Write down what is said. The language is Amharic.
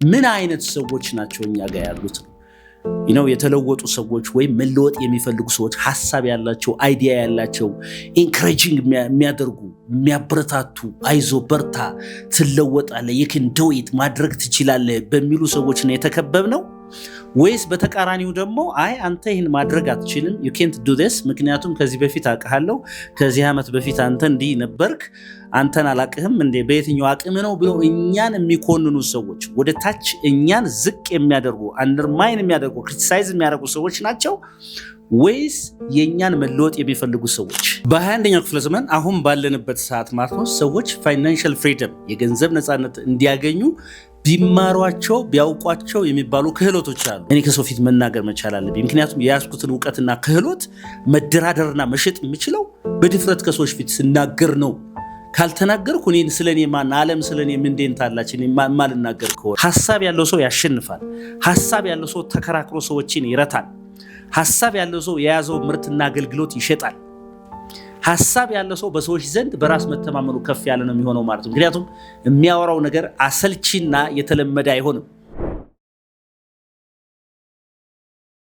ምን አይነት ሰዎች ናቸው እኛ ጋር ያሉት ነው የተለወጡ ሰዎች ወይም መለወጥ የሚፈልጉ ሰዎች ሐሳብ ያላቸው አይዲያ ያላቸው ኢንካሬጂንግ የሚያደርጉ የሚያበረታቱ አይዞ በርታ ትለወጣለህ you can do it ማድረግ ትችላለህ በሚሉ ሰዎች ነው የተከበብነው ወይስ በተቃራኒው ደግሞ አይ አንተ ይሄን ማድረግ አትችልም you can't do this ምክንያቱም ከዚህ በፊት አውቃለሁ ከዚህ ዓመት በፊት አንተ እንዲህ ነበርክ አንተን አላቅህም እንደ በየትኛው አቅም ነው ብለው እኛን የሚኮንኑ ሰዎች ወደ ታች እኛን ዝቅ የሚያደርጉ አንደርማይን የሚያደርጉ ክሪቲሳይዝ የሚያደርጉ ሰዎች ናቸው ወይስ የኛን መለወጥ የሚፈልጉ ሰዎች በ21ኛው ክፍለ ዘመን አሁን ባለንበት ሰዓት ማለት ነው ሰዎች ፋይናንሻል ፍሪደም የገንዘብ ነፃነት እንዲያገኙ ቢማሯቸው ቢያውቋቸው የሚባሉ ክህሎቶች አሉ እኔ ከሰው ፊት መናገር መቻል አለብኝ ምክንያቱም የያዝኩትን ዕውቀትና ክህሎት መደራደርና መሸጥ የምችለው በድፍረት ከሰዎች ፊት ስናገር ነው ካልተናገርኩ እኔን ስለኔ ማን ዓለም ስለኔ ምንድን ታላች እኔ ማልናገር ከሆነ ሐሳብ ያለው ሰው ያሸንፋል ሐሳብ ያለው ሰው ተከራክሮ ሰዎችን ይረታል ሐሳብ ያለው ሰው የያዘው ምርትና አገልግሎት ይሸጣል ሐሳብ ያለው ሰው በሰዎች ዘንድ በራስ መተማመኑ ከፍ ያለ ነው የሚሆነው ማለት ነው ምክንያቱም የሚያወራው ነገር አሰልቺና የተለመደ አይሆንም